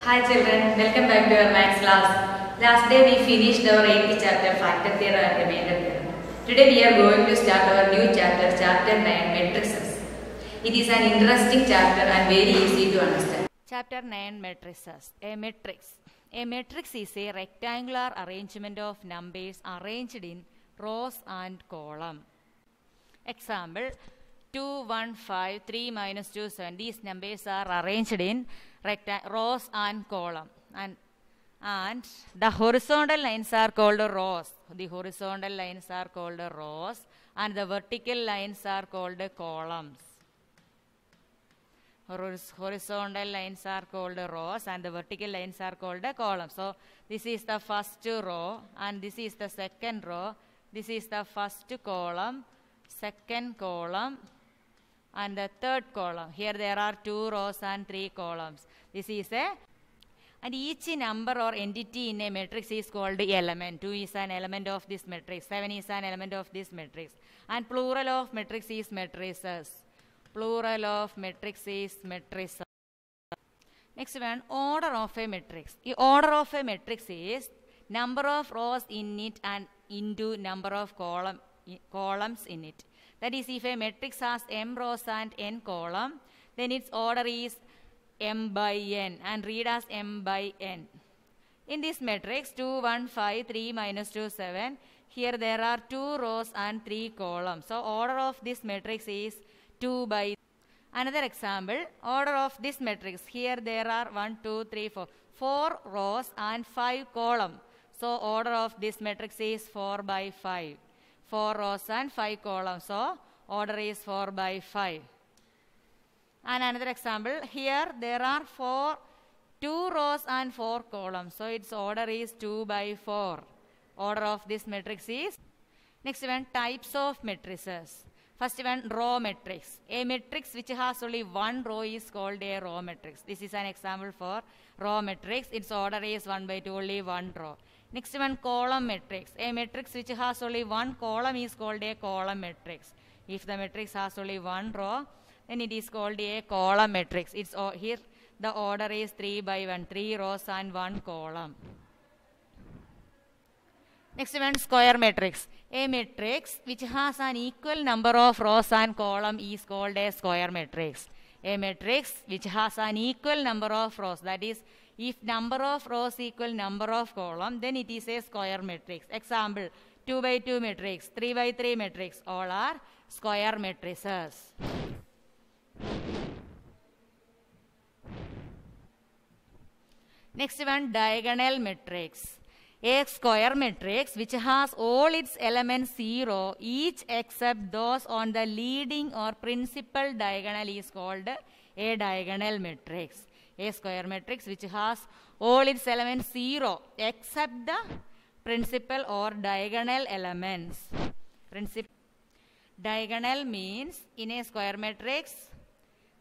Hi children, welcome back to our maths class. Last day we finished our 8th chapter, factor theorem and remainder theorem. Today we are going to start our new chapter, chapter 9, matrices. It is an interesting chapter and very easy to understand. Chapter 9, matrices. A matrix. A matrix is a rectangular arrangement of numbers arranged in rows and columns. Example, 2, 1, 5, 3, minus 2, 7. These numbers are arranged in rows and columns. And the horizontal lines are called rows. The horizontal lines are called rows. And the vertical lines are called columns. Horizontal lines are called rows and the vertical lines are called columns. So this is the first row and this is the second row. This is the first column, second column, and the third column. Here there are 2 rows and 3 columns. This is and each number or entity in a matrix is called element. 2 is an element of this matrix. 7 is an element of this matrix. And plural of matrix is matrices. Plural of matrix is matrices. Next one, order of a matrix. The order of a matrix is number of rows in it and into number of columns in it. That is, if a matrix has m rows and n columns, then its order is m by n and read as m by n. In this matrix, 2, 1, 5, 3, minus 2, 7, here there are 2 rows and 3 columns. So, order of this matrix is 2 by 3. Another example, order of this matrix, here there are 1, 2, 3, 4. 4 rows and 5 columns. So, order of this matrix is 4 by 5. 4 rows and 5 columns. So, order is 4 by 5. And another example, here there are 2 rows and 4 columns. So, its order is 2 by 4. Order of this matrix is. Next one, types of matrices. First one, row matrix. A matrix which has only one row is called a row matrix. This is an example for row matrix. Its order is 1 by 2, only one row. Next one, column matrix. A matrix which has only one column is called a column matrix. If the matrix has only one row, then it is called a column matrix. Here the order is 3 by 1, 3 rows and 1 column. Next one, square matrix. A matrix which has an equal number of rows and columns is called a square matrix. A matrix which has an equal number of rows, that is, if number of rows equal number of columns, then it is a square matrix. Example, 2 by 2 matrix, 3 by 3 matrix, all are square matrices. Next one, diagonal matrix. A square matrix which has all its elements 0, each except those on the leading or principal diagonal is called a diagonal matrix. A square matrix which has all its elements 0 except the principal or diagonal elements. Diagonal means in a square matrix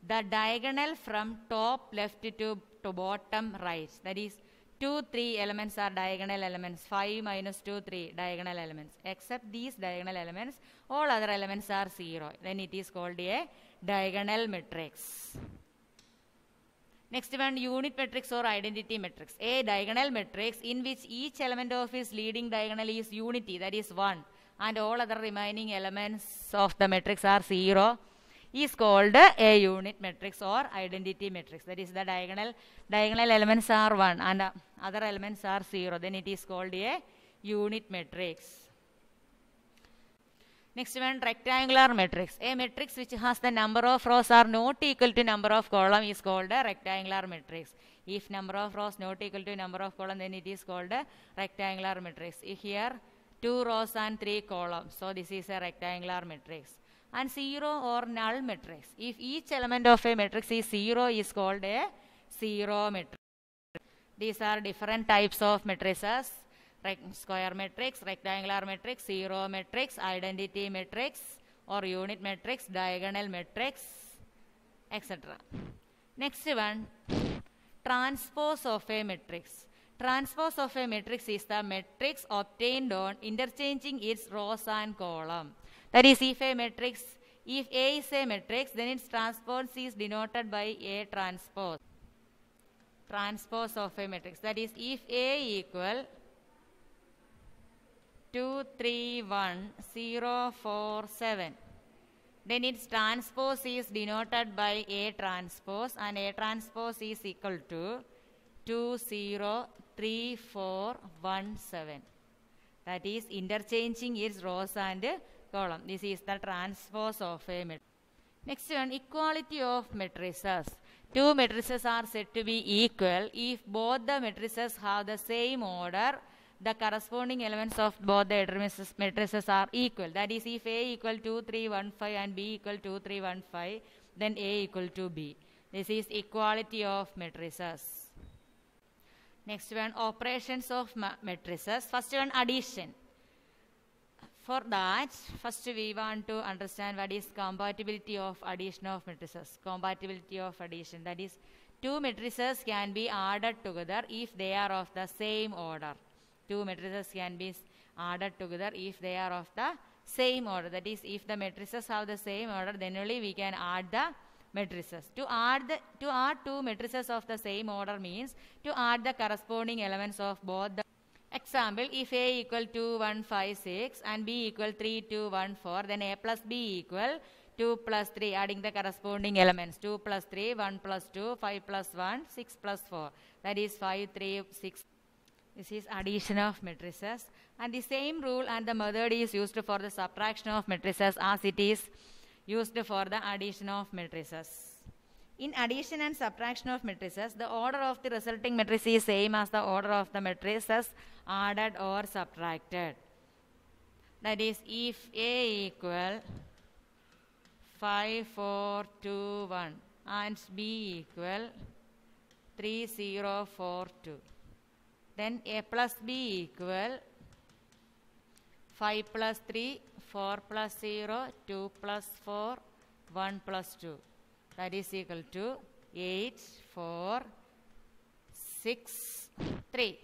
the diagonal from top left to bottom right. That is, 2, 3 elements are diagonal elements. 5, minus 2, 3 diagonal elements. Except these diagonal elements, all other elements are 0. Then it is called a diagonal matrix. Next one, unit matrix or identity matrix. A diagonal matrix in which each element of its leading diagonal is unity, that is 1, and all other remaining elements of the matrix are 0, is called a unit matrix or identity matrix. That is, the diagonal elements are 1 and other elements are 0. Then it is called a unit matrix. Next one, rectangular matrix. A matrix which has the number of rows are not equal to number of columns is called a rectangular matrix. If number of rows not equal to number of columns, then it is called a rectangular matrix. Here 2 rows and 3 columns. So this is a rectangular matrix. And 0 or null matrix. If each element of a matrix is 0 is called a 0 matrix. These are different types of matrices. Square matrix, rectangular matrix, 0 matrix, identity matrix or unit matrix, diagonal matrix, etc. Next one, transpose of a matrix. Transpose of a matrix is the matrix obtained on interchanging its rows and columns. That is, if A is a matrix, then its transpose is denoted by A transpose. transpose of a matrix. That is, if A equal 2, 3, 1, 0, 4, 7, then its transpose is denoted by A transpose, and A transpose is equal to 2, 0, 3, 4, 1, 7. That is interchanging its rows and column. This is the transpose of a matrix. Next one, equality of matrices. Two matrices are said to be equal if both the matrices have the same order. The corresponding elements of both the matrices are equal. That is, if A equal 2, 3, 1, 5 and B equal 2, 3, 1, 5, then A equal to B. This is equality of matrices. Next one, operations of matrices. First one, addition. For that, first we want to understand what is compatibility of addition of matrices. Compatibility of addition. That is, two matrices can be added together if they are of the same order. Two matrices can be added together if they are of the same order. That is, if the matrices have the same order, then only we can add the matrices. To add two matrices of the same order means to add the corresponding elements of both the. Example, if A equal 2, 1, 5, 6 and B equal 3, 2, 1, 4, then A plus B equal 2 plus 3, adding the corresponding elements. 2 plus 3, 1 plus 2, 5 plus 1, 6 plus 4. That is 5, 3, 6. This is addition of matrices. And the same rule and the method is used for the subtraction of matrices as it is used for the addition of matrices. In addition and subtraction of matrices, the order of the resulting matrix is same as the order of the matrices added or subtracted. That is, if A equal 5, 4, 2, 1 and B equal 3, 0, 4, 2, then A plus B equal 5 plus 3, 4 plus 0, 2 plus 4, 1 plus 2. That is equal to 8, 4, 6, 3.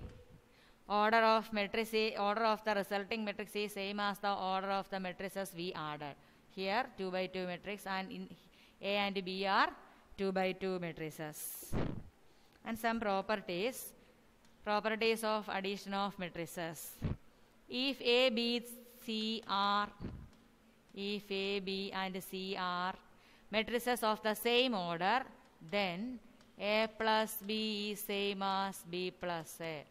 Order of the resulting matrix is same as the order of the matrices we added. Here 2 by 2 matrix, and in A and B are 2 by 2 matrices. And some properties of addition of matrices. If A, B, C are, if A, B and C are matrices of the same order, then A plus B is same as B plus A.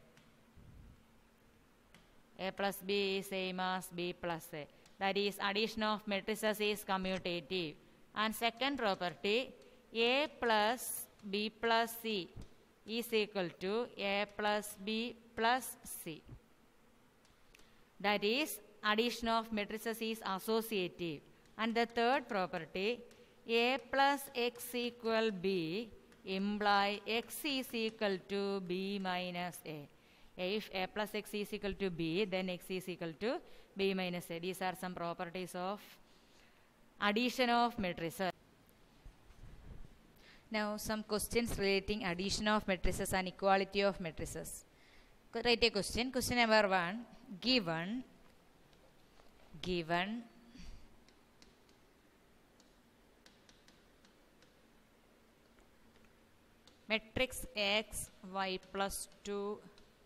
A plus B is same as B plus A. That is, addition of matrices is commutative. And second property, A plus B plus C is equal to A plus B plus C. That is, addition of matrices is associative. And the third property, A plus X equal B imply X is equal to B minus A. If A plus X is equal to B, then X is equal to B minus A. These are some properties of addition of matrices. Now some questions relating addition of matrices and equality of matrices. Write a question. Question number 1. Given matrix X, Y plus 2,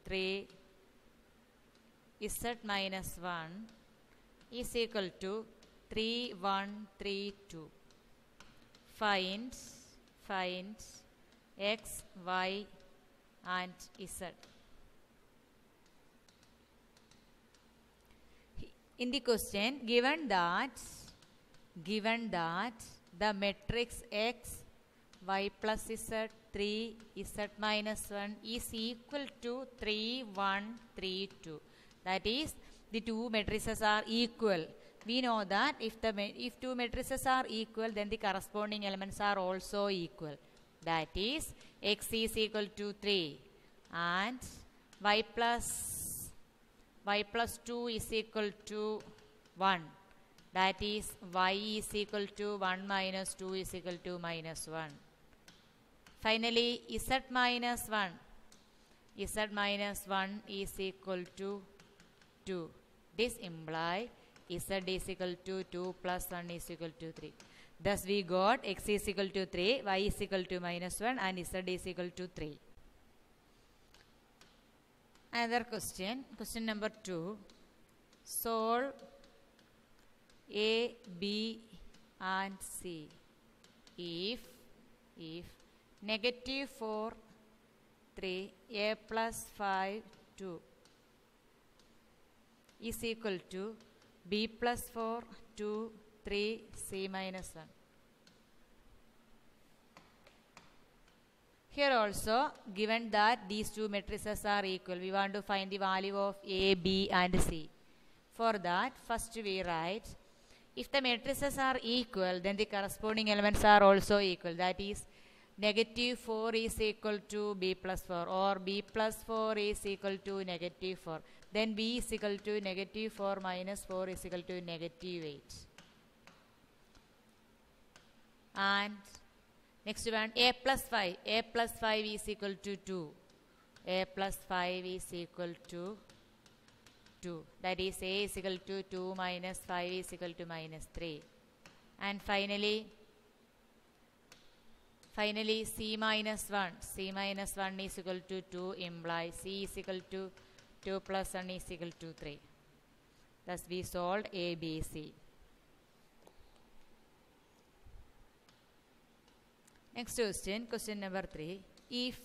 3, Z minus 1 is equal to 3, 1, 3, 2. Find X, Y and Z. In the question, given that the matrix X, Y plus Z, 3, Z minus 1 is equal to 3, 1, 3, 2. That is, the two matrices are equal. We know that if two matrices are equal, then the corresponding elements are also equal. That is, X is equal to 3 and Y plus 2 is equal to 1. That is, Y is equal to 1 minus 2 is equal to minus 1. Finally, Z minus 1 is equal to 2. This implies Z is equal to 2 plus 1 is equal to 3. Thus we got X is equal to 3, Y is equal to minus 1 and Z is equal to 3. Another question, question number 2. Solve A, B and C if negative 4, 3, A plus 5, 2 is equal to B plus 4, 2, 3, C minus 1. Here also, given that these two matrices are equal, we want to find the value of A, B and C. For that, first we write, if the matrices are equal, then the corresponding elements are also equal. That is, negative 4 is equal to B plus 4, or B plus 4 is equal to negative 4. Then B is equal to negative 4 minus 4 is equal to negative 8. And next one, A plus 5. A plus 5 is equal to 2. A plus 5 is equal to 2. That is, A is equal to 2 minus 5 is equal to minus 3. And finally, C minus 1. C minus 1 is equal to 2 implies C is equal to 2 plus 1 is equal to 3. Thus, we solved A, B, C. Next question, question number 3. If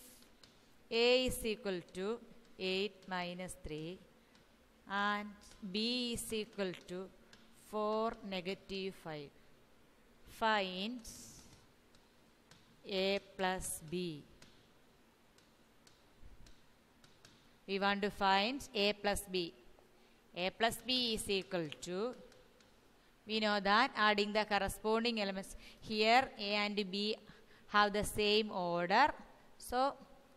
A is equal to 8 minus 3 and B is equal to 4 negative 5, find A plus B. We want to find A plus B. A plus B is equal to, we know that adding the corresponding elements, here A and B have the same order. So,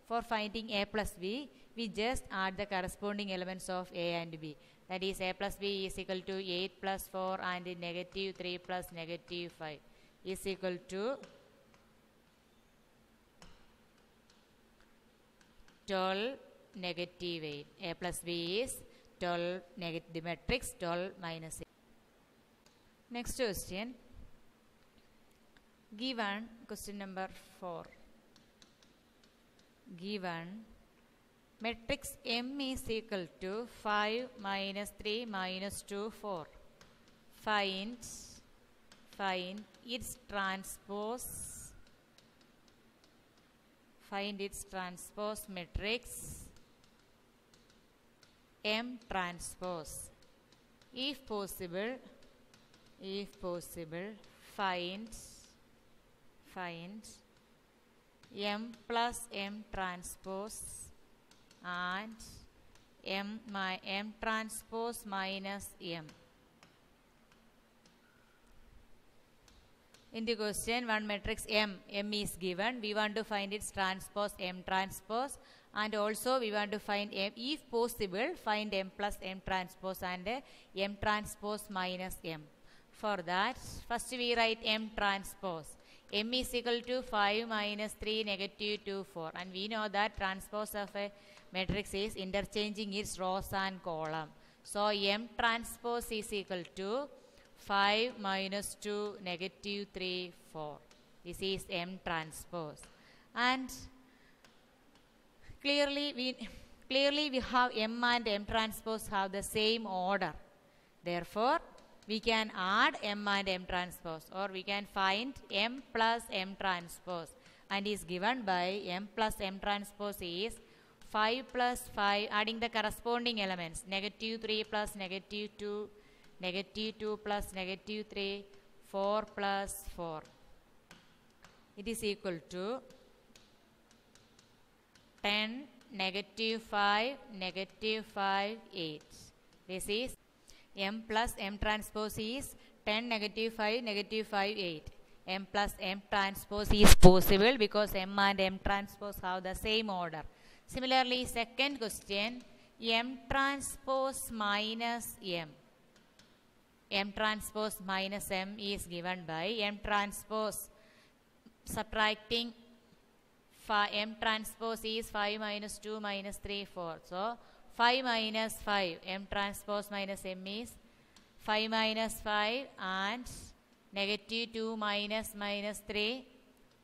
for finding A plus B, we just add the corresponding elements of A and B. That is, A plus B is equal to 8 plus 4 and negative 3 plus negative 5 is equal to 12 negative 8. A plus B is 12 negative, the matrix 12 minus 8. Next question. Given question number 4. Given matrix M is equal to 5 minus 3 minus 2, 4. Find its transpose. Find its transpose matrix M transpose. If possible, find M plus M transpose and M transpose minus M. In the question, one matrix M is given. We want to find its transpose M transpose, and also we want to find M. If possible, find M plus M transpose and M transpose minus M. For that, first we write M transpose. M is equal to 5 minus 3 negative 2, 4. And we know that transpose of a matrix is interchanging its rows and column. So, M transpose is equal to 5 minus 2 negative 3, 4. This is M transpose. And clearly we have M and M transpose have the same order. Therefore, we can add M and M transpose, or we can find M plus M transpose, and is given by M plus M transpose is 5 plus 5, adding the corresponding elements, negative 3 plus negative 2, negative 2 plus negative 3, 4 plus 4. It is equal to 10, negative 5, negative 5, 8. This is M plus M transpose is 10, negative 5, negative 5, 8. M plus M transpose is possible because M and M transpose have the same order. Similarly, second question, M transpose minus M. M transpose minus M is given by M transpose subtracting M transpose is 5 minus 2 minus 3, 4. So, 5 minus 5, M transpose minus M is 5 minus 5 and negative 2 minus minus 3,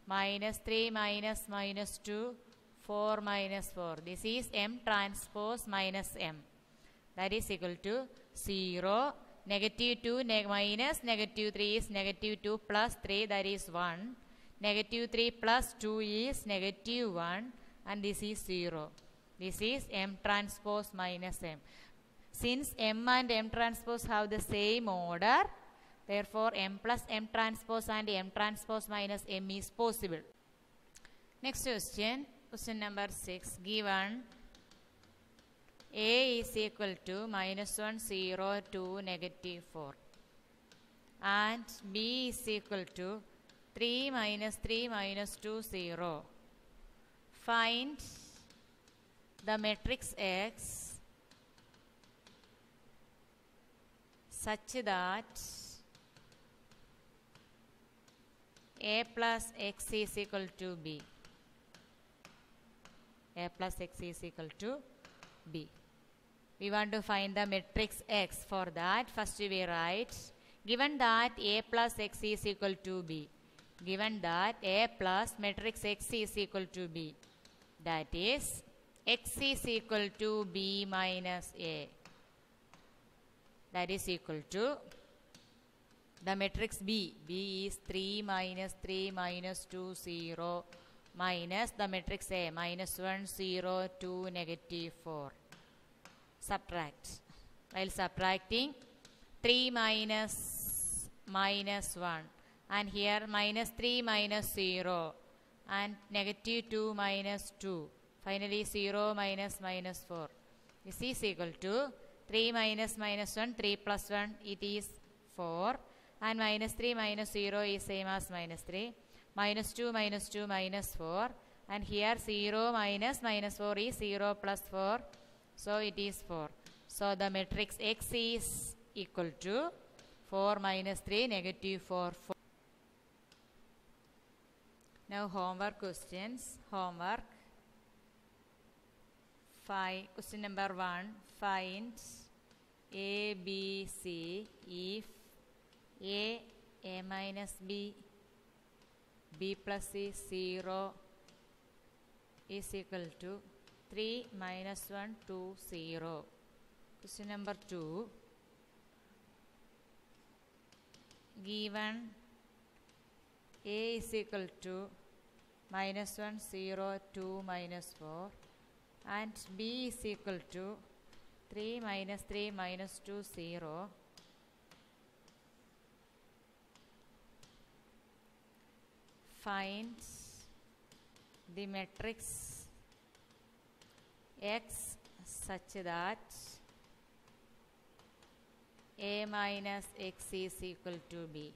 minus 3 minus minus 2, 4 minus 4. This is M transpose minus M. That is equal to 0. Negative 2 minus negative 3 is negative 2 plus 3, that is 1. Negative 3 plus 2 is negative 1, and this is 0. This is M transpose minus M. Since M and M transpose have the same order, therefore M plus M transpose and M transpose minus M is possible. Next question, question number 6. Given A is equal to minus 1, 0, 2, negative 4. And B is equal to 3 minus 3 minus 2, 0. Find the matrix X such that A plus X is equal to B. A plus X is equal to B. We want to find the matrix X. For that, first we write, given that A plus X is equal to B. Given that A plus matrix X is equal to B. That is, X is equal to B minus A. That is equal to the matrix B. B is 3 minus 3 minus 2, 0, minus the matrix A, minus 1, 0, 2, negative 4. Subtract. While subtracting, 3 minus minus 1, and here minus 3 minus 0, and negative 2 minus 2. Finally 0 minus minus 4. This is equal to 3 minus minus 1, 3 plus 1, it is 4. And minus 3 minus 0 is same as minus 3. Minus 2 minus 2 minus 4. And here 0 minus minus 4 is 0 plus 4. So it is 4. So the matrix X is equal to 4 minus 3, negative 4, 4. Now homework questions. Homework. Question number 1. Find A, B, C if A minus B, B plus C, 0 is equal to 3 minus 1, 2, 0. Question number 2. Given A is equal to minus 1, 0, 2, minus 4, and B is equal to 3 minus 3 minus 2, 0. Find the matrix X such that A minus X is equal to B.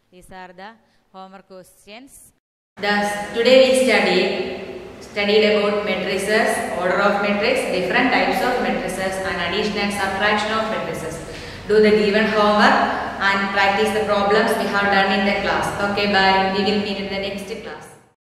These are the homework questions. Thus, today we studied about matrices, order of matrix, different types of matrices, and addition and subtraction of matrices. Do the given homework and practice the problems we have done in the class. Okay, bye. We will meet in the next class.